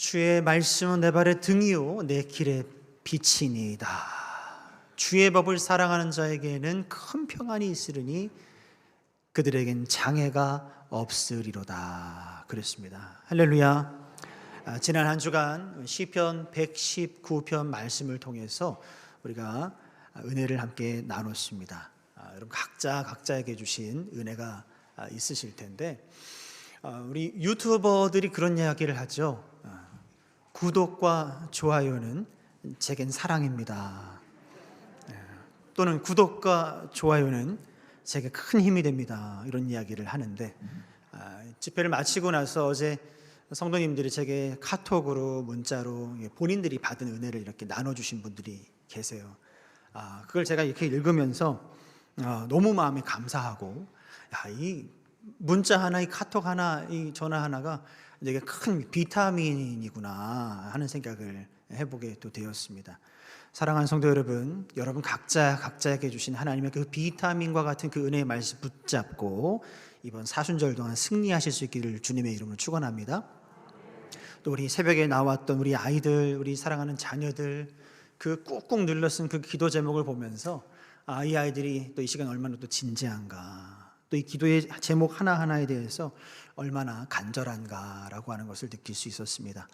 주의 말씀은 내 발의 등이요 내 길의 빛이니이다. 주의 법을 사랑하는 자에게는 큰 평안이 있으리니 그들에겐 장애가 없으리로다. 그랬습니다. 할렐루야. 지난 한 주간 시편 119편 말씀을 통해서 우리가 은혜를 함께 나눴습니다. 여러분 각자에게 주신 은혜가 있으실 텐데, 우리 유튜버들이 그런 이야기를 하죠. 구독과 좋아요는 제겐 사랑입니다. 또는 구독과 좋아요는 제게 큰 힘이 됩니다. 이런 이야기를 하는데, 집회를 마치고 나서 어제 성도님들이 제게 카톡으로 문자로 본인들이 받은 은혜를 이렇게 나눠주신 분들이 계세요. 그걸 제가 이렇게 읽으면서 너무 마음이 감사하고, 이 문자 하나, 이 카톡 하나, 이 전화 하나가 되게 큰 비타민이구나 하는 생각을 해보게 또 되었습니다. 사랑하는 성도 여러분, 여러분 각자에게 주신 하나님의 그 비타민과 같은 그 은혜의 말씀 붙잡고 이번 사순절 동안 승리하실 수 있기를 주님의 이름으로 축원합니다. 또 우리 새벽에 나왔던 우리 아이들, 우리 사랑하는 자녀들, 그 꾹꾹 눌러 쓴 그 기도 제목을 보면서 이 아이들이 또 이 시간 얼마나 또 진지한가, 또 이 기도의 제목 하나하나에 대해서 얼마나 간절한가라고 하는 것을 느낄 수 있었습니다.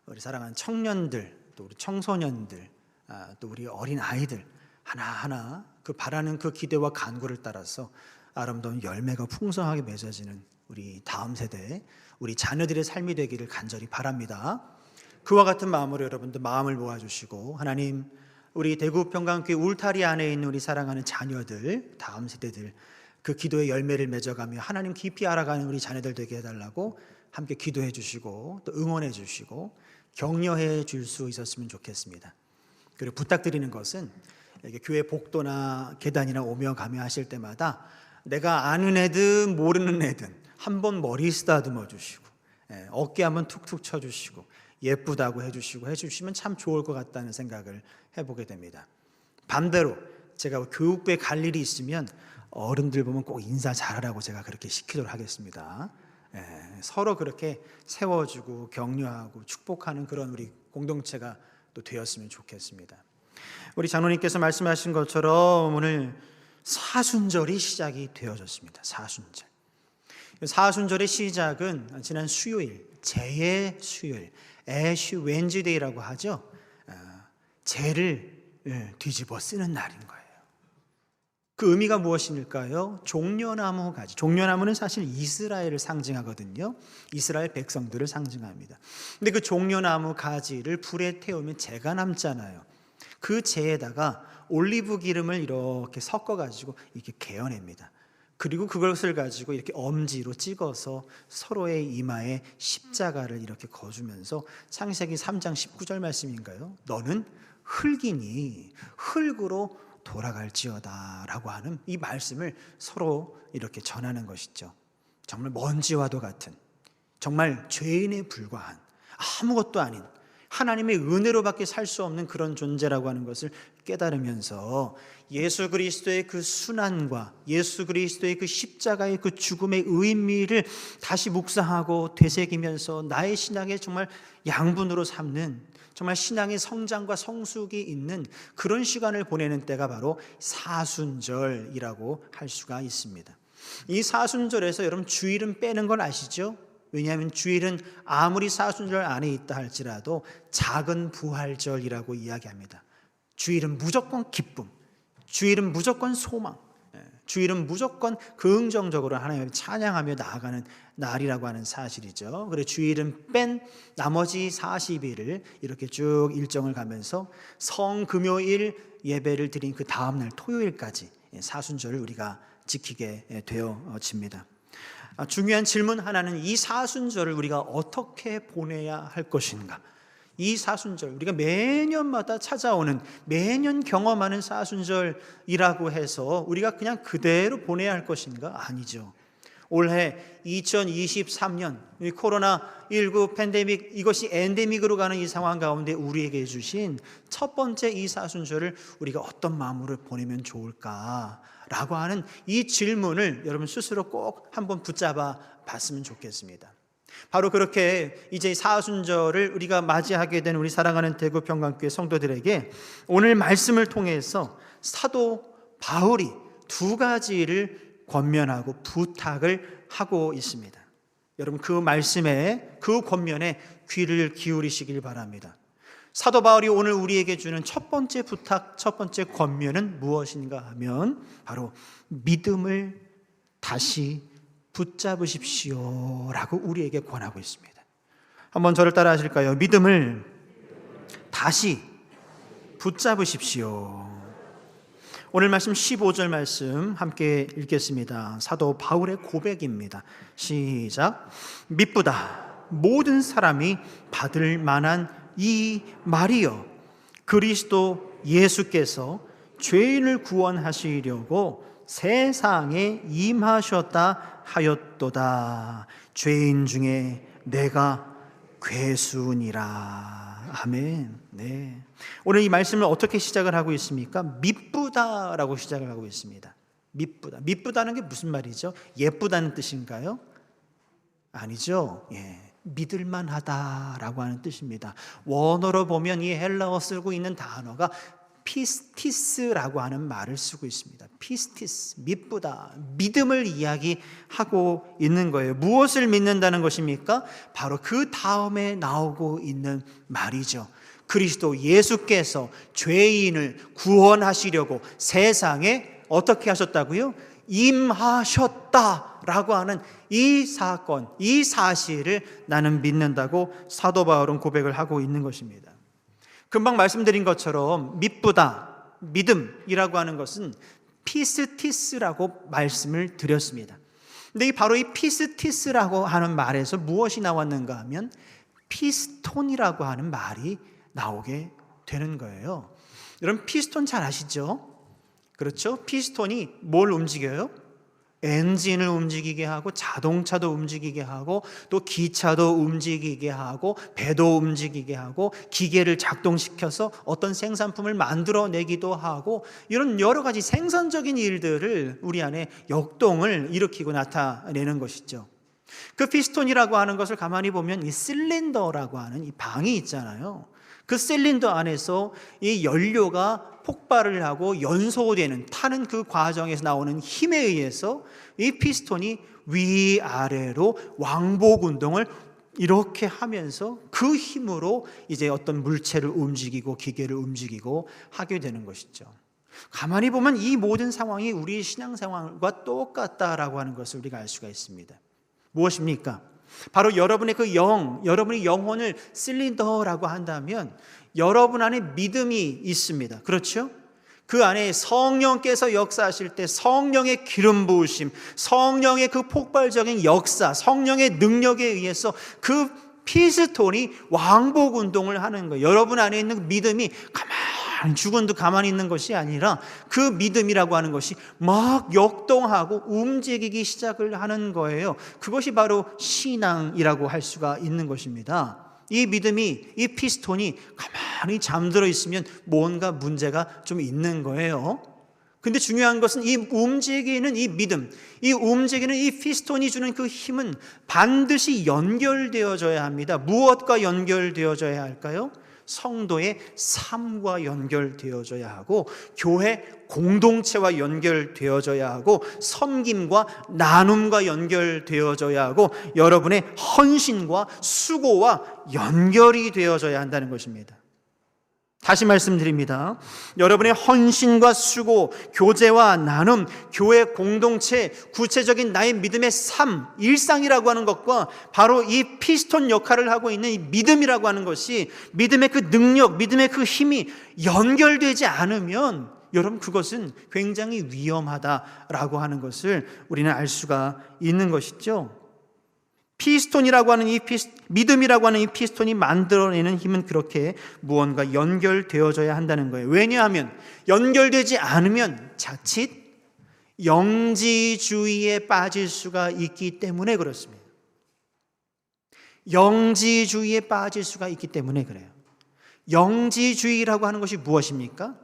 우리 사랑하는 청년들, 또 우리 청소년들, 또 우리 어린 아이들 하나하나 그 바라는 그 기대와 간구를 따라서 아름다운 열매가 풍성하게 맺어지는 우리 다음 세대, 우리 자녀들의 삶이 되기를 간절히 바랍니다. 그와 같은 마음으로 여러분들 마음을 모아주시고, 하나님, 우리 대구 평강교회 울타리 안에 있는 우리 사랑하는 자녀들, 다음 세대들, 그 기도의 열매를 맺어가며 하나님 깊이 알아가는 우리 자녀들 되게 해달라고 함께 기도해 주시고 또 응원해 주시고 격려해 줄 수 있었으면 좋겠습니다. 그리고 부탁드리는 것은 이렇게 교회 복도나 계단이나 오며 가며 하실 때마다 내가 아는 애든 모르는 애든 한번 머리 쓰다듬어 주시고, 어깨 한번 툭툭 쳐주시고 예쁘다고 해주시면 참 좋을 것 같다는 생각을 해보게 됩니다. 반대로 제가 교육부에 갈 일이 있으면 어른들 보면 꼭 인사 잘하라고 제가 그렇게 시키도록 하겠습니다. 서로 그렇게 세워주고 격려하고 축복하는 그런 우리 공동체가 또 되었으면 좋겠습니다. 우리 장로님께서 말씀하신 것처럼 오늘 사순절이 시작이 되어졌습니다. 사순절의 시작은 지난 수요일, 재의 수요일, 애쉬 웬즈데이라고 하죠. 재를 뒤집어 쓰는 날인 거예요. 그 의미가 무엇일까요? 종려나무 가지. 종려나무는 사실 이스라엘을 상징하거든요. 이스라엘 백성들을 상징합니다. 근데 그 종려나무 가지를 불에 태우면 재가 남잖아요. 그 재에다가 올리브 기름을 이렇게 섞어가지고 이렇게 개어냅니다. 그리고 그것을 가지고 이렇게 엄지로 찍어서 서로의 이마에 십자가를 이렇게 거주면서 창세기 3장 19절 말씀인가요? 너는 흙이니 흙으로 돌아갈지어다 라고 하는 이 말씀을 서로 이렇게 전하는 것이죠. 정말 먼지와도 같은, 정말 죄인에 불과한, 아무것도 아닌 하나님의 은혜로밖에 살 수 없는 그런 존재라고 하는 것을 깨달으면서 예수 그리스도의 그 순환과 예수 그리스도의 그 십자가의 그 죽음의 의미를 다시 묵상하고 되새기면서 나의 신앙의 정말 양분으로 삼는, 정말 신앙의 성장과 성숙이 있는 그런 시간을 보내는 때가 바로 사순절이라고 할 수가 있습니다. 이 사순절에서 여러분 주일은 빼는 건 아시죠? 왜냐하면 주일은 아무리 사순절 안에 있다 할지라도 작은 부활절이라고 이야기합니다. 주일은 무조건 기쁨, 주일은 무조건 소망, 주일은 무조건 긍정적으로 하나님을 찬양하며 나아가는 날이라고 하는 사실이죠. 그래서 주일은 뺀 나머지 40일을 이렇게 쭉 일정을 가면서 성금요일 예배를 드린 그 다음날 토요일까지 사순절을 우리가 지키게 되어집니다. 중요한 질문 하나는 이 사순절을 우리가 어떻게 보내야 할 것인가? 이 사순절, 우리가 매년마다 찾아오는, 매년 경험하는 사순절이라고 해서 우리가 그냥 그대로 보내야 할 것인가? 아니죠. 올해 2023년 코로나19 팬데믹, 이것이 엔데믹으로 가는 이 상황 가운데 우리에게 주신 첫 번째 이 사순절을 우리가 어떤 마음으로 보내면 좋을까라고 하는 이 질문을 여러분 스스로 꼭 한번 붙잡아 봤으면 좋겠습니다. 바로 그렇게 이제 사순절을 우리가 맞이하게 된 우리 사랑하는 대구 평강교회 성도들에게 오늘 말씀을 통해서 사도 바울이 두 가지를 권면하고 부탁을 하고 있습니다. 여러분, 그 말씀에, 그 권면에 귀를 기울이시길 바랍니다. 사도 바울이 오늘 우리에게 주는 첫 번째 부탁, 첫 번째 권면은 무엇인가 하면 바로 믿음을 다시 붙잡으십시오 라고 우리에게 권하고 있습니다. 한번 저를 따라 하실까요? 믿음을 다시 붙잡으십시오. 오늘 말씀 15절 말씀 함께 읽겠습니다. 사도 바울의 고백입니다. 시작. 미쁘다 모든 사람이 받을 만한 이 말이여, 그리스도 예수께서 죄인을 구원하시려고 세상에 임하셨다 하였도다. 죄인 중에 내가 괴수니라. 아멘. 네. 오늘 이 말씀을 어떻게 시작을 하고 있습니까? 미쁘다라고 시작을 하고 있습니다. 미쁘다. 미쁘다는 게 무슨 말이죠? 예쁘다는 뜻인가요? 아니죠. 예. 믿을만하다라고 하는 뜻입니다. 원어로 보면 이 헬라어 쓰고 있는 단어가 피스티스라고 하는 말을 쓰고 있습니다. 피스티스, 미쁘다, 믿음을 이야기하고 있는 거예요. 무엇을 믿는다는 것입니까? 바로 그 다음에 나오고 있는 말이죠. 그리스도 예수께서 죄인을 구원하시려고 세상에 어떻게 하셨다고요? 임하셨다라고 하는 이 사건, 이 사실을 나는 믿는다고 사도 바울은 고백을 하고 있는 것입니다. 금방 말씀드린 것처럼 미쁘다, 믿음이라고 하는 것은 피스티스라고 말씀을 드렸습니다. 근데 바로 이 피스티스라고 하는 말에서 무엇이 나왔는가 하면 피스톤이라고 하는 말이 나오게 되는 거예요. 여러분, 피스톤 잘 아시죠? 그렇죠? 피스톤이 뭘 움직여요? 엔진을 움직이게 하고 자동차도 움직이게 하고 또 기차도 움직이게 하고 배도 움직이게 하고 기계를 작동시켜서 어떤 생산품을 만들어내기도 하고 이런 여러 가지 생산적인 일들을 우리 안에 역동을 일으키고 나타내는 것이죠. 그 피스톤이라고 하는 것을 가만히 보면 이 실린더라고 하는 이 방이 있잖아요. 그 실린더 안에서 이 연료가 폭발을 하고 연소되는, 타는 그 과정에서 나오는 힘에 의해서 이 피스톤이 위아래로 왕복 운동을 이렇게 하면서 그 힘으로 이제 어떤 물체를 움직이고 기계를 움직이고 하게 되는 것이죠. 가만히 보면 이 모든 상황이 우리 신앙 상황과 똑같다라고 하는 것을 우리가 알 수가 있습니다. 무엇입니까? 바로 여러분의 그 여러분의 영혼을 실린더라고 한다면 여러분 안에 믿음이 있습니다. 그렇죠? 그 안에 성령께서 역사하실 때 성령의 기름 부으심, 성령의 그 폭발적인 역사, 성령의 능력에 의해서 그 피스톤이 왕복 운동을 하는 거예요. 여러분 안에 있는 믿음이 죽은 듯 가만히 있는 것이 아니라 그 믿음이라고 하는 것이 막 역동하고 움직이기 시작을 하는 거예요. 그것이 바로 신앙이라고 할 수가 있는 것입니다. 이 믿음이, 이 피스톤이 가만히 잠들어 있으면 뭔가 문제가 좀 있는 거예요. 근데 중요한 것은 이 움직이는 이 믿음, 이 움직이는 이 피스톤이 주는 그 힘은 반드시 연결되어져야 합니다. 무엇과 연결되어져야 할까요? 성도의 삶과 연결되어져야 하고, 교회 공동체와 연결되어져야 하고, 섬김과 나눔과 연결되어져야 하고, 여러분의 헌신과 수고와 연결이 되어져야 한다는 것입니다. 다시 말씀드립니다. 여러분의 헌신과 수고, 교제와 나눔, 교회 공동체, 구체적인 나의 믿음의 삶, 일상이라고 하는 것과 바로 이 피스톤 역할을 하고 있는 이 믿음이라고 하는 것이, 믿음의 그 능력, 믿음의 그 힘이 연결되지 않으면 여러분, 그것은 굉장히 위험하다라고 하는 것을 우리는 알 수가 있는 것이죠. 피스톤이라고 하는 믿음이라고 하는 이 피스톤이 만들어내는 힘은 그렇게 무언가 연결되어져야 한다는 거예요. 왜냐하면 연결되지 않으면 자칫 영지주의에 빠질 수가 있기 때문에 그렇습니다. 영지주의에 빠질 수가 있기 때문에 그래요. 영지주의라고 하는 것이 무엇입니까?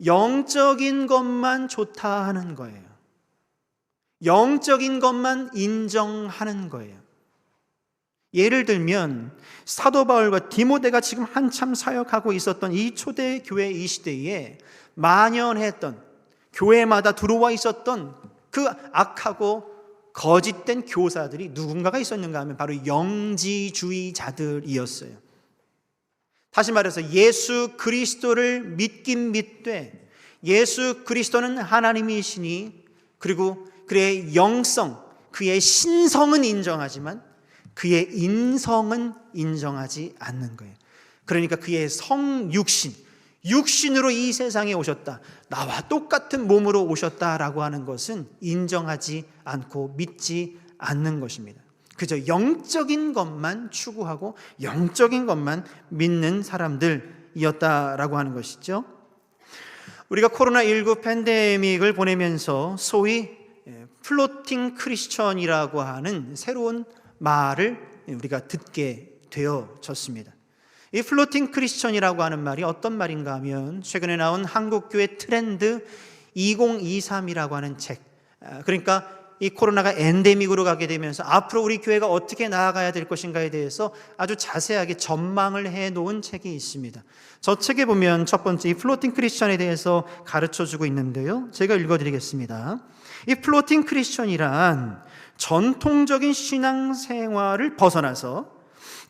영적인 것만 좋다 하는 거예요. 영적인 것만 인정하는 거예요. 예를 들면 사도 바울과 디모데가 지금 한참 사역하고 있었던 이 초대교회 이 시대에 만연했던, 교회마다 들어와 있었던 그 악하고 거짓된 교사들이 누군가가 있었는가 하면 바로 영지주의자들이었어요. 다시 말해서 예수 그리스도를 믿긴 믿되 예수 그리스도는 하나님이시니, 그리고 그의 영성, 그의 신성은 인정하지만 그의 인성은 인정하지 않는 거예요. 그러니까 그의 성육신, 육신으로 이 세상에 오셨다, 나와 똑같은 몸으로 오셨다라고 하는 것은 인정하지 않고 믿지 않는 것입니다. 그저 영적인 것만 추구하고 영적인 것만 믿는 사람들이었다라고 하는 것이죠. 우리가 코로나19 팬데믹을 보내면서 소위 플로팅 크리스천이라고 하는 새로운 말을 우리가 듣게 되어졌습니다. 이 플로팅 크리스천이라고 하는 말이 어떤 말인가 하면 최근에 나온 한국교회 트렌드 2023이라고 하는 책, 그러니까 이 코로나가 엔데믹으로 가게 되면서 앞으로 우리 교회가 어떻게 나아가야 될 것인가에 대해서 아주 자세하게 전망을 해놓은 책이 있습니다. 저 책에 보면 첫 번째 이 플로팅 크리스천에 대해서 가르쳐주고 있는데요, 제가 읽어드리겠습니다. 이 플로팅 크리스천이란 전통적인 신앙생활을 벗어나서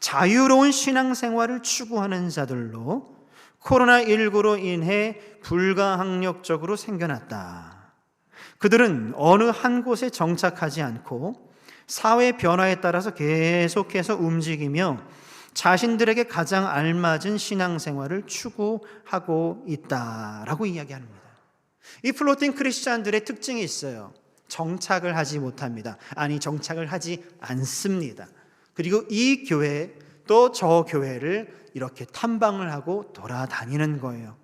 자유로운 신앙생활을 추구하는 자들로 코로나19로 인해 불가항력적으로 생겨났다. 그들은 어느 한 곳에 정착하지 않고 사회 변화에 따라서 계속해서 움직이며 자신들에게 가장 알맞은 신앙생활을 추구하고 있다라고 이야기합니다. 이 플로팅 크리스찬들의 특징이 있어요. 정착을 하지 못합니다. 아니, 정착을 하지 않습니다. 그리고 이 교회 또 저 교회를 이렇게 탐방을 하고 돌아다니는 거예요.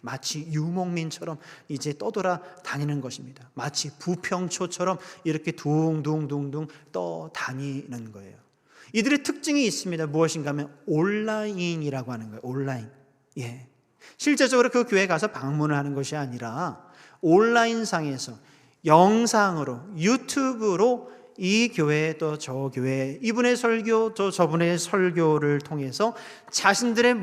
마치 유목민처럼 이제 떠돌아다니는 것입니다. 마치 부평초처럼 이렇게 둥둥둥둥 떠다니는 거예요. 이들의 특징이 있습니다. 무엇인가 하면 온라인이라고 하는 거예요. 온라인. 실제적으로 그 교회에 가서 방문을 하는 것이 아니라 온라인상에서 영상으로, 유튜브로 이 교회 또 저 교회, 이분의 설교 또 저분의 설교를 통해서 자신들의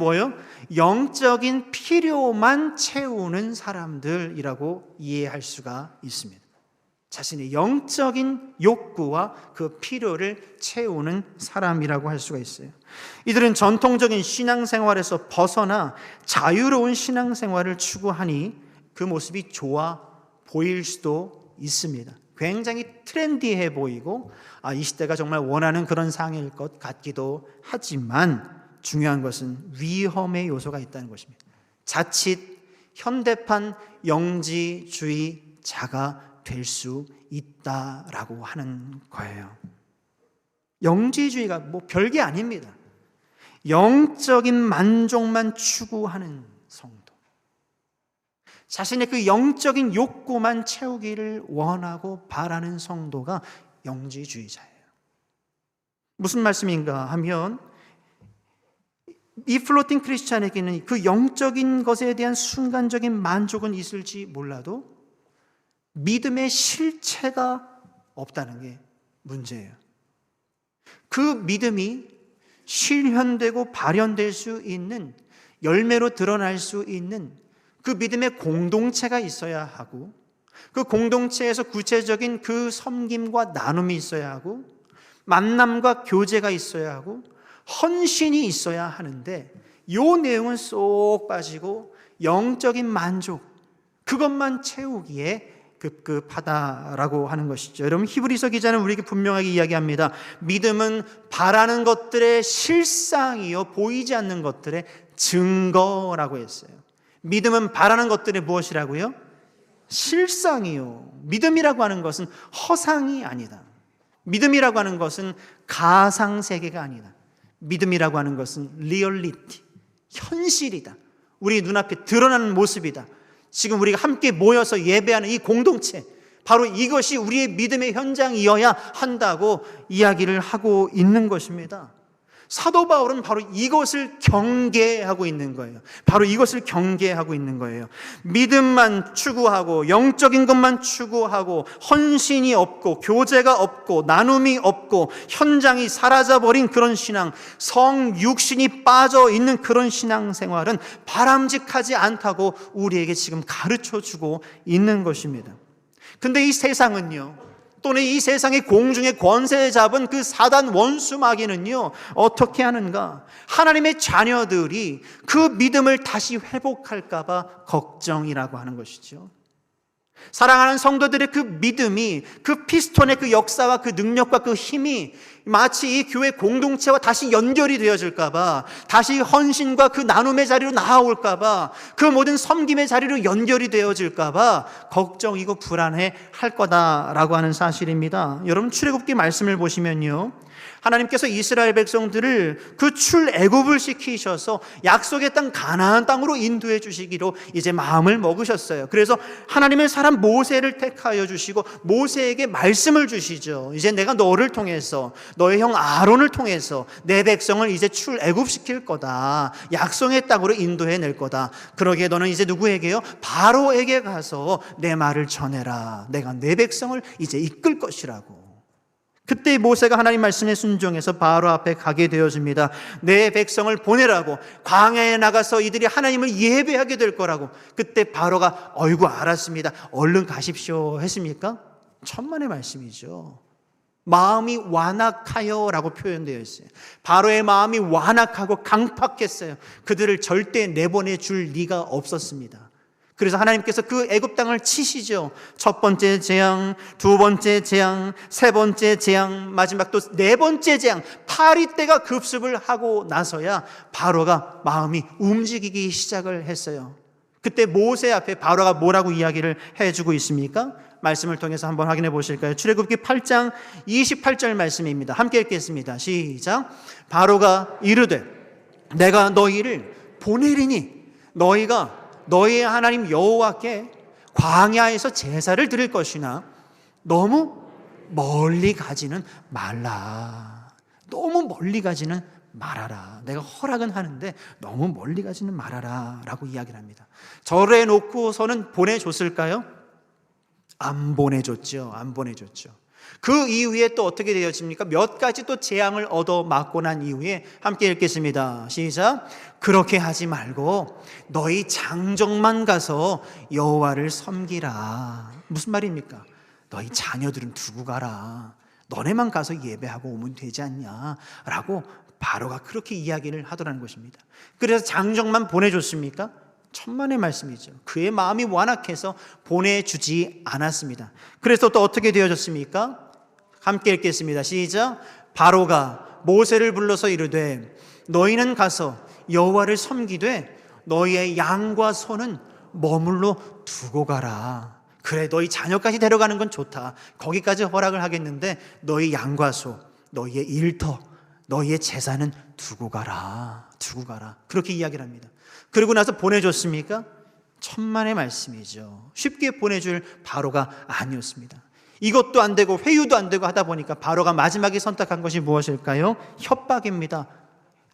영적인 필요만 채우는 사람들이라고 이해할 수가 있습니다. 자신의 영적인 욕구와 그 필요를 채우는 사람이라고 할 수가 있어요. 이들은 전통적인 신앙생활에서 벗어나 자유로운 신앙생활을 추구하니 그 모습이 좋아 보일 수도 있습니다. 굉장히 트렌디해 보이고 이 시대가 정말 원하는 그런 상일 것 같기도 하지만 중요한 것은 위험의 요소가 있다는 것입니다. 자칫 현대판 영지주의자가 될 수 있다라고 하는 거예요. 영지주의가 별게 아닙니다. 영적인 만족만 추구하는 성도, 자신의 그 영적인 욕구만 채우기를 원하고 바라는 성도가 영지주의자예요. 무슨 말씀인가 하면 이 플로팅 크리스찬에게는 그 영적인 것에 대한 순간적인 만족은 있을지 몰라도 믿음의 실체가 없다는 게 문제예요. 그 믿음이 실현되고 발현될 수 있는, 열매로 드러날 수 있는 그 믿음의 공동체가 있어야 하고, 그 공동체에서 구체적인 그 섬김과 나눔이 있어야 하고, 만남과 교제가 있어야 하고, 헌신이 있어야 하는데 이 내용은 쏙 빠지고 영적인 만족, 그것만 채우기에 급급하다라고 하는 것이죠. 여러분, 히브리서 기자는 우리에게 분명하게 이야기합니다. 믿음은 바라는 것들의 실상이요, 보이지 않는 것들의 증거라고 했어요. 믿음은 바라는 것들의 무엇이라고요? 실상이요. 믿음이라고 하는 것은 허상이 아니다. 믿음이라고 하는 것은 가상세계가 아니다. 믿음이라고 하는 것은 리얼리티, 현실이다. 우리 눈앞에 드러나는 모습이다. 지금 우리가 함께 모여서 예배하는 이 공동체, 바로 이것이 우리의 믿음의 현장이어야 한다고 이야기를 하고 있는 것입니다. 사도 바울은 바로 이것을 경계하고 있는 거예요. 바로 이것을 경계하고 있는 거예요. 믿음만 추구하고 영적인 것만 추구하고 헌신이 없고 교제가 없고 나눔이 없고 현장이 사라져버린 그런 신앙, 성육신이 빠져 있는 그런 신앙생활은 바람직하지 않다고 우리에게 지금 가르쳐주고 있는 것입니다. 근데 이 세상은요, 또는 이 세상의 공중의 권세 잡은 그 사단 원수 마귀는요, 어떻게 하는가? 하나님의 자녀들이 그 믿음을 다시 회복할까 봐 걱정이라고 하는 것이죠. 사랑하는 성도들의 그 믿음이, 그 피스톤의 그 역사와 그 능력과 그 힘이 마치 이 교회 공동체와 다시 연결이 되어질까 봐, 다시 헌신과 그 나눔의 자리로 나아올까 봐, 그 모든 섬김의 자리로 연결이 되어질까 봐 걱정이고 불안해 할 거다라고 하는 사실입니다. 여러분, 출애굽기 말씀을 보시면요, 하나님께서 이스라엘 백성들을 그 출애굽을 시키셔서 약속의 땅 가나안 땅으로 인도해 주시기로 이제 마음을 먹으셨어요. 그래서 하나님의 사람 모세를 택하여 주시고 모세에게 말씀을 주시죠. 이제 내가 너를 통해서, 너의 형 아론을 통해서 내 백성을 이제 출애굽시킬 거다. 약속의 땅으로 인도해 낼 거다. 그러기에 너는 이제 누구에게요? 바로에게 가서 내 말을 전해라. 내가 내 백성을 이제 이끌 것이라고. 그때 모세가 하나님 말씀에 순종해서 바로 앞에 가게 되어집니다. 내 백성을 보내라고, 광야에 나가서 이들이 하나님을 예배하게 될 거라고. 그때 바로가 어이구 알았습니다, 얼른 가십시오 했습니까? 천만의 말씀이죠. 마음이 완악하여 라고 표현되어 있어요. 바로의 마음이 완악하고 강팍했어요. 그들을 절대 내보내 줄 리가 없었습니다. 그래서 하나님께서 그 애굽 땅을 치시죠. 첫 번째 재앙, 두 번째 재앙, 세 번째 재앙, 마지막 또 네 번째 재앙, 파리떼가 급습을 하고 나서야 바로가 마음이 움직이기 시작을 했어요. 그때 모세 앞에 바로가 뭐라고 이야기를 해주고 있습니까? 말씀을 통해서 한번 확인해 보실까요? 출애굽기 8장 28절 말씀입니다. 함께 읽겠습니다. 시작. 바로가 이르되 내가 너희를 보내리니 너희가 너희의 하나님 여호와께 광야에서 제사를 드릴 것이나 너무 멀리 가지는 말라. 너무 멀리 가지는 말아라. 내가 허락은 하는데 너무 멀리 가지는 말아라 라고 이야기를 합니다. 절에 놓고서는 보내줬을까요? 안 보내줬죠. 안 보내줬죠. 그 이후에 또 어떻게 되어집니까? 몇 가지 또 재앙을 얻어 맞고 난 이후에 함께 읽겠습니다. 시작. 그렇게 하지 말고 너희 장정만 가서 여호와를 섬기라. 무슨 말입니까? 너희 자녀들은 두고 가라. 너네만 가서 예배하고 오면 되지 않냐 라고 바로가 그렇게 이야기를 하더라는 것입니다. 그래서 장정만 보내줬습니까? 천만의 말씀이죠. 그의 마음이 완악해서 보내주지 않았습니다. 그래서 또 어떻게 되어졌습니까? 함께 읽겠습니다. 시작. 바로가 모세를 불러서 이르되 너희는 가서 여호와를 섬기되 너희의 양과 소는 머물러 두고 가라. 그래, 너희 자녀까지 데려가는 건 좋다. 거기까지 허락을 하겠는데 너희 양과 소, 너희의 일터, 너희의 재산은 두고 가라. 두고 가라. 그렇게 이야기를 합니다. 그리고 나서 보내줬습니까? 천만의 말씀이죠. 쉽게 보내줄 바로가 아니었습니다. 이것도 안 되고 회유도 안 되고 하다 보니까 바로가 마지막에 선택한 것이 무엇일까요? 협박입니다.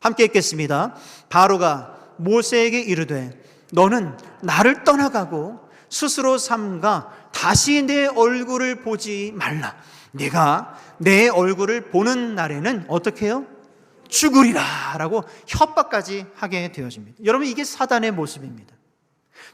함께 읽겠습니다. 바로가 모세에게 이르되 너는 나를 떠나가고 스스로 삼가 다시 내 얼굴을 보지 말라. 네가 내 얼굴을 보는 날에는 어떻게 해요? 죽으리라 라고 협박까지 하게 되어집니다. 여러분, 이게 사단의 모습입니다.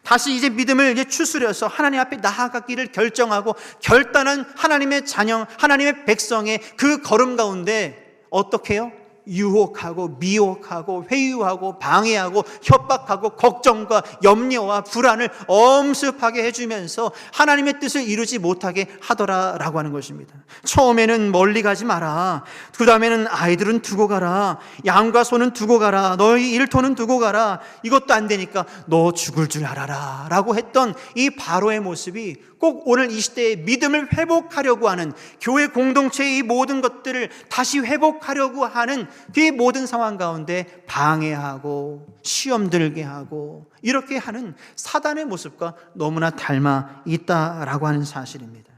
다시 이제 믿음을 이제 추스려서 하나님 앞에 나아가기를 결정하고 결단한 하나님의 자녀, 하나님의 백성의 그 걸음 가운데 어떻게 해요? 유혹하고 미혹하고 회유하고 방해하고 협박하고 걱정과 염려와 불안을 엄습하게 해주면서 하나님의 뜻을 이루지 못하게 하더라라고 하는 것입니다. 처음에는 멀리 가지 마라. 그 다음에는 아이들은 두고 가라. 양과 소는 두고 가라. 너희 일터는 두고 가라. 이것도 안 되니까 너 죽을 줄 알아라 라고 했던 이 바로의 모습이 꼭 오늘 이 시대에 믿음을 회복하려고 하는, 교회 공동체의 이 모든 것들을 다시 회복하려고 하는 그 모든 상황 가운데 방해하고 시험 들게 하고 이렇게 하는 사단의 모습과 너무나 닮아 있다라고 하는 사실입니다.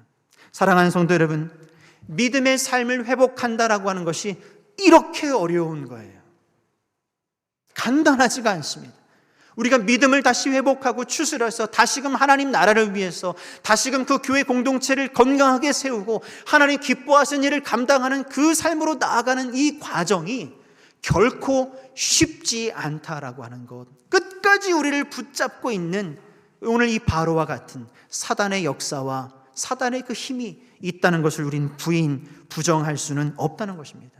사랑하는 성도 여러분, 믿음의 삶을 회복한다라고 하는 것이 이렇게 어려운 거예요. 간단하지가 않습니다. 우리가 믿음을 다시 회복하고 추스려서 다시금 하나님 나라를 위해서 다시금 그 교회 공동체를 건강하게 세우고 하나님 기뻐하시는 일을 감당하는 그 삶으로 나아가는 이 과정이 결코 쉽지 않다라고 하는 것, 끝까지 우리를 붙잡고 있는 오늘 이 바로와 같은 사단의 역사와 사단의 그 힘이 있다는 것을 우린 부정할 수는 없다는 것입니다.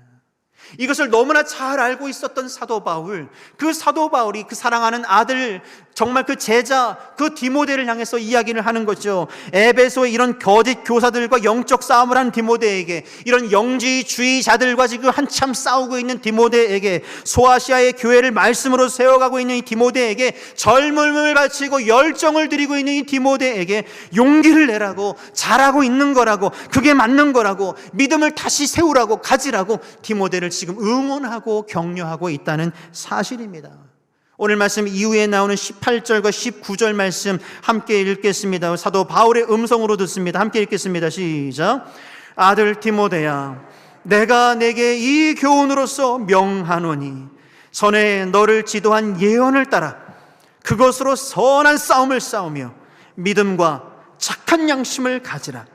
이것을 너무나 잘 알고 있었던 사도 바울, 그 사도 바울이 그 사랑하는 아들, 정말 그 제자, 그 디모데를 향해서 이야기를 하는 거죠. 에베소의 이런 거짓 교사들과 영적 싸움을 한 디모데에게, 이런 영지주의자들과 지금 한참 싸우고 있는 디모데에게, 소아시아의 교회를 말씀으로 세워가고 있는 이 디모데에게, 젊음을 바치고 열정을 들이고 있는 이 디모데에게 용기를 내라고, 잘하고 있는 거라고, 그게 맞는 거라고, 믿음을 다시 세우라고, 가지라고 디모데를 지금 응원하고 격려하고 있다는 사실입니다. 오늘 말씀 이후에 나오는 18절과 19절 말씀 함께 읽겠습니다. 사도 바울의 음성으로 듣습니다. 함께 읽겠습니다. 시작. 아들 디모데야, 내가 내게 이 교훈으로서 명하노니 전에 너를 지도한 예언을 따라 그것으로 선한 싸움을 싸우며 믿음과 착한 양심을 가지라.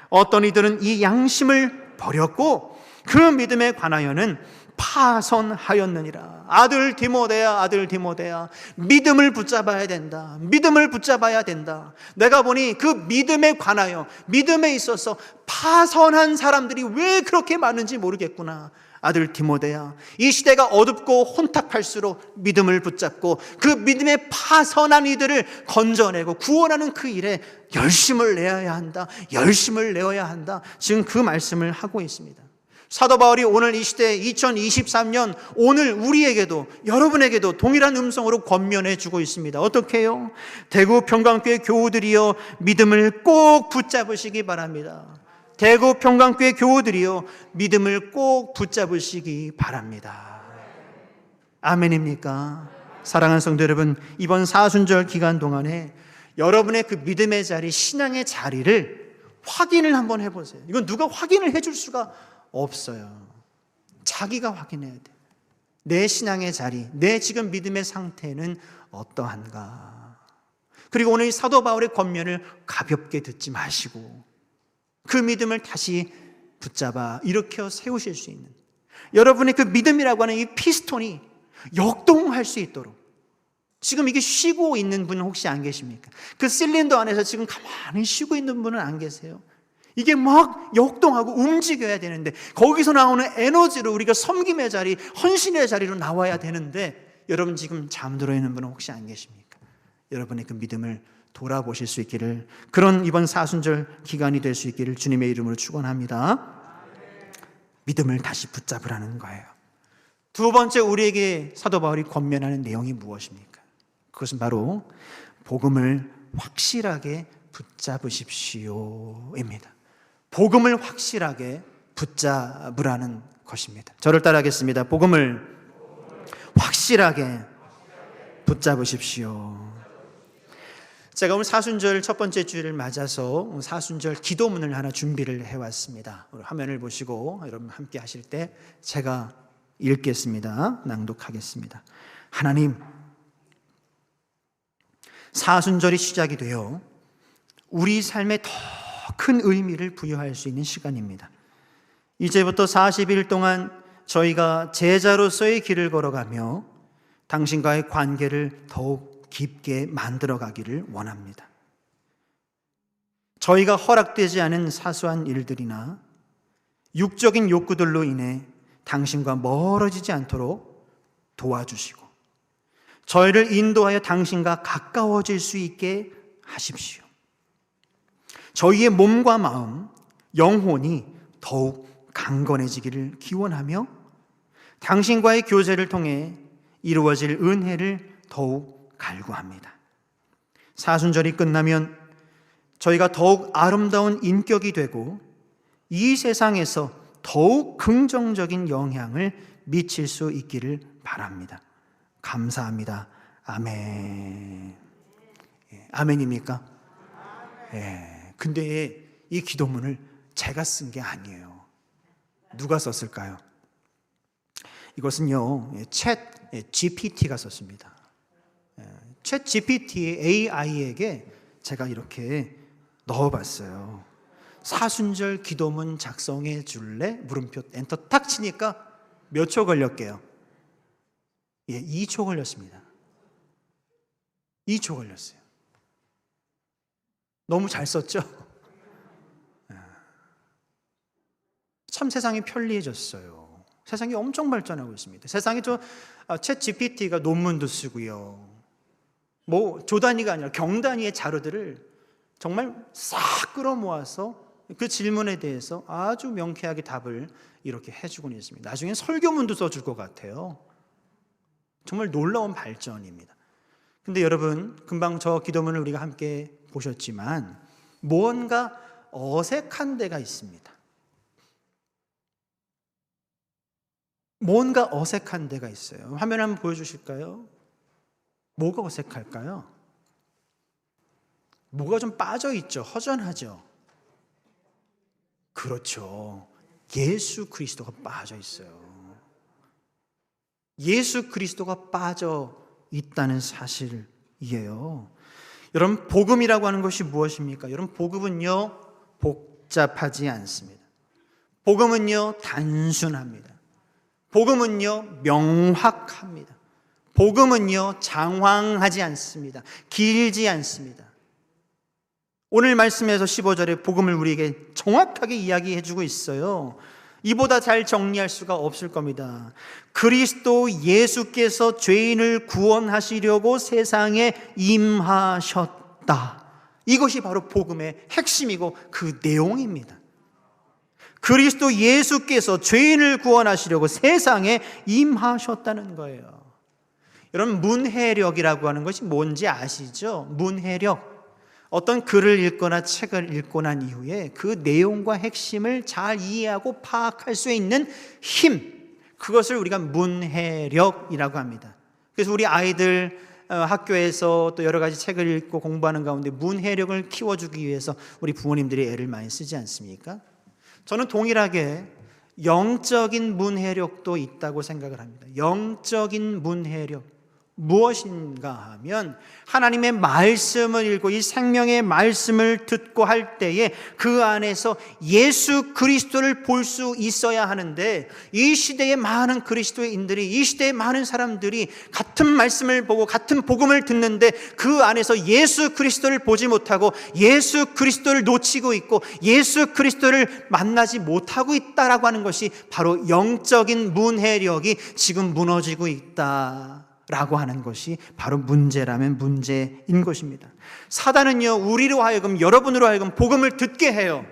어떤 이들은 이 양심을 버렸고 그 믿음에 관하여는 파선하였느니라. 아들 디모데야, 아들 디모데야, 믿음을 붙잡아야 된다. 믿음을 붙잡아야 된다. 내가 보니 그 믿음에 관하여, 믿음에 있어서 파선한 사람들이 왜 그렇게 많은지 모르겠구나. 아들 디모데야, 이 시대가 어둡고 혼탁할수록 믿음을 붙잡고 그 믿음에 파선한 이들을 건져내고 구원하는 그 일에 열심을 내어야 한다. 열심을 내어야 한다. 지금 그 말씀을 하고 있습니다. 사도 바울이 오늘 이 시대 2023년 오늘 우리에게도 여러분에게도 동일한 음성으로 권면해 주고 있습니다. 어떻게 해요? 대구 평강교회 교우들이여 믿음을 꼭 붙잡으시기 바랍니다. 대구 평강교회 교우들이여 믿음을 꼭 붙잡으시기 바랍니다. 아멘입니까? 사랑하는 성도 여러분, 이번 사순절 기간 동안에 여러분의 그 믿음의 자리, 신앙의 자리를 확인을 한번 해보세요. 이건 누가 확인을 해줄 수가 없어요. 자기가 확인해야 돼. 내 신앙의 자리, 내 지금 믿음의 상태는 어떠한가. 그리고 오늘 사도 바울의 권면을 가볍게 듣지 마시고 그 믿음을 다시 붙잡아 일으켜 세우실 수 있는, 여러분의 그 믿음이라고 하는 이 피스톤이 역동할 수 있도록, 지금 이게 쉬고 있는 분은 혹시 안 계십니까? 그 실린더 안에서 지금 가만히 쉬고 있는 분은 안 계세요? 이게 막 역동하고 움직여야 되는데, 거기서 나오는 에너지로 우리가 섬김의 자리, 헌신의 자리로 나와야 되는데, 여러분 지금 잠들어 있는 분은 혹시 안 계십니까? 여러분의 그 믿음을 돌아보실 수 있기를, 그런 이번 사순절 기간이 될 수 있기를 주님의 이름으로 축원합니다. 믿음을 다시 붙잡으라는 거예요. 두 번째, 우리에게 사도 바울이 권면하는 내용이 무엇입니까? 그것은 바로 복음을 확실하게 붙잡으십시오입니다. 복음을 확실하게 붙잡으라는 것입니다. 저를 따라하겠습니다. 복음을 확실하게 붙잡으십시오. 제가 오늘 사순절 첫 번째 주일을 맞아서 사순절 기도문을 하나 준비를 해왔습니다. 화면을 보시고 여러분 함께 하실 때 제가 읽겠습니다. 낭독하겠습니다. 하나님, 사순절이 시작이 되어 우리 삶에 더 큰 의미를 부여할 수 있는 시간입니다. 이제부터 40일 동안 저희가 제자로서의 길을 걸어가며 당신과의 관계를 더욱 깊게 만들어가기를 원합니다. 저희가 허락되지 않은 사소한 일들이나 육적인 욕구들로 인해 당신과 멀어지지 않도록 도와주시고 저희를 인도하여 당신과 가까워질 수 있게 하십시오. 저희의 몸과 마음, 영혼이 더욱 강건해지기를 기원하며 당신과의 교제를 통해 이루어질 은혜를 더욱 갈구합니다. 사순절이 끝나면 저희가 더욱 아름다운 인격이 되고 이 세상에서 더욱 긍정적인 영향을 미칠 수 있기를 바랍니다. 감사합니다. 아멘. 아멘입니까? 예. 근데 이 기도문을 제가 쓴 게 아니에요. 누가 썼을까요? 이것은요, 챗 GPT가 썼습니다. 챗 GPT AI에게 제가 이렇게 넣어봤어요. 사순절 기도문 작성해 줄래? 물음표 엔터 탁 치니까 몇 초 걸렸게요? 2초 걸렸습니다. 2초 걸렸어요. 너무 잘 썼죠? 참 세상이 편리해졌어요. 세상이 엄청 발전하고 있습니다. 세상에 챗 GPT가 논문도 쓰고요. 조 단위가 아니라 경 단위의 자료들을 정말 싹 끌어모아서 그 질문에 대해서 아주 명쾌하게 답을 이렇게 해주고는 있습니다. 나중엔 설교문도 써줄 것 같아요. 정말 놀라운 발전입니다. 근데 여러분, 금방 저 기도문을 우리가 함께 보셨지만 무언가 어색한 데가 있습니다. 뭔가 어색한 데가 있어요. 화면 한번 보여주실까요? 뭐가 어색할까요? 뭐가 좀 빠져있죠. 허전하죠. 그렇죠. 예수 그리스도가 빠져 있어요. 예수 그리스도가 빠져 있다는 사실이에요. 여러분, 복음이라고 하는 것이 무엇입니까? 여러분, 복음은요, 복잡하지 않습니다. 복음은요, 단순합니다. 복음은요, 명확합니다. 복음은요, 장황하지 않습니다. 길지 않습니다. 오늘 말씀에서 15절에 복음을 우리에게 정확하게 이야기해주고 있어요. 이보다 잘 정리할 수가 없을 겁니다. 그리스도 예수께서 죄인을 구원하시려고 세상에 임하셨다. 이것이 바로 복음의 핵심이고 그 내용입니다. 그리스도 예수께서 죄인을 구원하시려고 세상에 임하셨다는 거예요. 여러분, 문해력이라고 하는 것이 뭔지 아시죠? 문해력. 어떤 글을 읽거나 책을 읽고 난 이후에 그 내용과 핵심을 잘 이해하고 파악할 수 있는 힘, 그것을 우리가 문해력이라고 합니다. 그래서 우리 아이들 학교에서 또 여러 가지 책을 읽고 공부하는 가운데 문해력을 키워주기 위해서 우리 부모님들이 애를 많이 쓰지 않습니까? 저는 동일하게 영적인 문해력도 있다고 생각을 합니다. 영적인 문해력 무엇인가 하면 하나님의 말씀을 읽고 이 생명의 말씀을 듣고 할 때에 그 안에서 예수 그리스도를 볼 수 있어야 하는데, 이 시대의 많은 그리스도인들이, 이 시대의 많은 사람들이 같은 말씀을 보고 같은 복음을 듣는데 그 안에서 예수 그리스도를 보지 못하고 예수 그리스도를 놓치고 있고 예수 그리스도를 만나지 못하고 있다라고 하는 것이 바로 영적인 문해력이 지금 무너지고 있다 라고 하는 것이 바로 문제라면 문제인 것입니다. 사단은요, 우리로 하여금, 여러분으로 하여금 복음을 듣게 해요.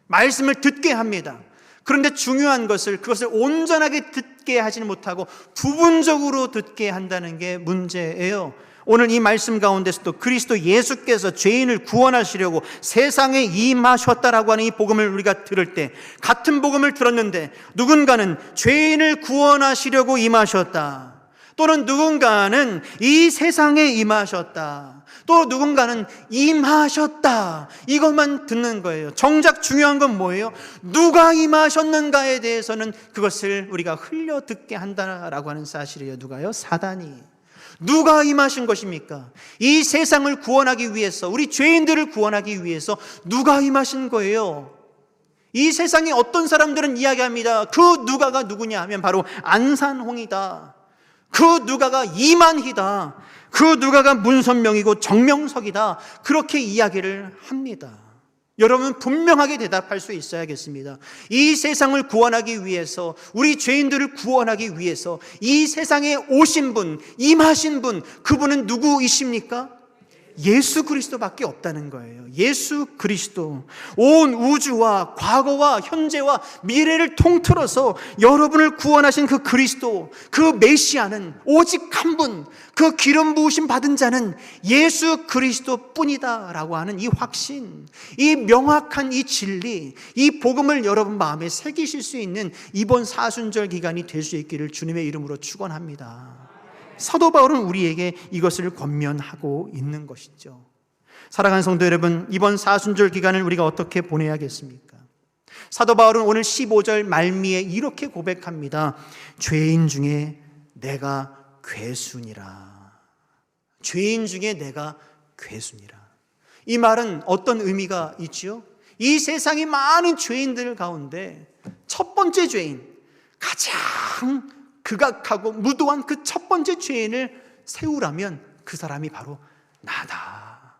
말씀을 듣게 합니다. 그런데 중요한 것을, 그것을 온전하게 듣게 하지는 못하고 부분적으로 듣게 한다는 게 문제예요. 오늘 이 말씀 가운데서도 그리스도 예수께서 죄인을 구원하시려고 세상에 임하셨다라고 하는 이 복음을 우리가 들을 때, 같은 복음을 들었는데 누군가는 죄인을 구원하시려고 임하셨다, 또는 누군가는 이 세상에 임하셨다, 또 누군가는 임하셨다, 이것만 듣는 거예요. 정작 중요한 건 뭐예요? 누가 임하셨는가에 대해서는 그것을 우리가 흘려 듣게 한다라고 하는 사실이에요. 누가요? 사단이. 누가 임하신 것입니까? 이 세상을 구원하기 위해서, 우리 죄인들을 구원하기 위해서 누가 임하신 거예요? 이 세상에 어떤 사람들은 이야기합니다. 그 누가가 누구냐 하면 바로 안산홍이다, 그 누가가 이만희다, 그 누가가 문선명이고 정명석이다, 그렇게 이야기를 합니다. 여러분, 분명하게 대답할 수 있어야겠습니다. 이 세상을 구원하기 위해서, 우리 죄인들을 구원하기 위해서 이 세상에 오신 분, 임하신 분, 그분은 누구이십니까? 예수 그리스도밖에 없다는 거예요. 예수 그리스도. 온 우주와 과거와 현재와 미래를 통틀어서 여러분을 구원하신 그 그리스도, 그 메시아는 오직 한 분, 그 기름 부으심 받은 자는 예수 그리스도 뿐이다 라고 하는 이 확신, 이 명확한 이 진리, 이 복음을 여러분 마음에 새기실 수 있는 이번 사순절 기간이 될 수 있기를 주님의 이름으로 축원합니다. 사도 바울은 우리에게 이것을 권면하고 있는 것이죠. 사랑하는 성도 여러분, 이번 사순절 기간을 우리가 어떻게 보내야겠습니까? 사도 바울은 오늘 15절 말미에 이렇게 고백합니다. 죄인 중에 내가 괴순이라. 죄인 중에 내가 괴순이라. 이 말은 어떤 의미가 있지요? 이 세상의 많은 죄인들 가운데 첫 번째 죄인, 가장 극악하고 무도한 그 첫 번째 죄인을 세우라면 그 사람이 바로 나다.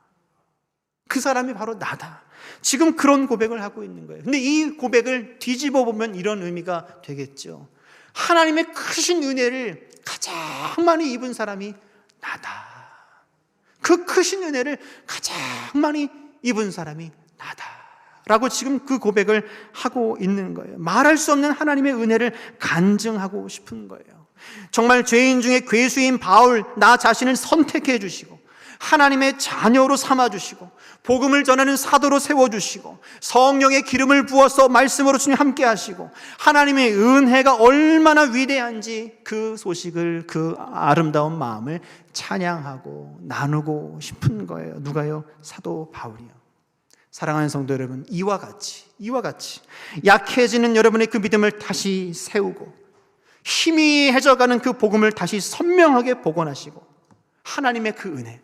그 사람이 바로 나다. 지금 그런 고백을 하고 있는 거예요. 근데 이 고백을 뒤집어 보면 이런 의미가 되겠죠. 하나님의 크신 은혜를 가장 많이 입은 사람이 나다. 그 크신 은혜를 가장 많이 입은 사람이 나다. 라고 지금 그 고백을 하고 있는 거예요. 말할 수 없는 하나님의 은혜를 간증하고 싶은 거예요. 정말 죄인 중에 괴수인 바울, 나 자신을 선택해 주시고 하나님의 자녀로 삼아주시고 복음을 전하는 사도로 세워주시고 성령의 기름을 부어서 말씀으로 주님 함께 하시고 하나님의 은혜가 얼마나 위대한지 그 소식을, 그 아름다운 마음을 찬양하고 나누고 싶은 거예요. 누가요? 사도 바울이요. 사랑하는 성도 여러분, 이와 같이 약해지는 여러분의 그 믿음을 다시 세우고 희미해져가는 그 복음을 다시 선명하게 복원하시고 하나님의 그 은혜,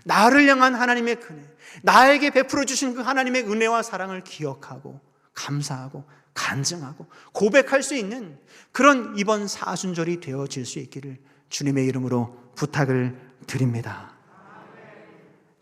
나를 향한 하나님의 그 은혜, 나에게 베풀어 주신 그 하나님의 은혜와 사랑을 기억하고 감사하고 간증하고 고백할 수 있는 그런 이번 사순절이 되어질 수 있기를 주님의 이름으로 부탁을 드립니다.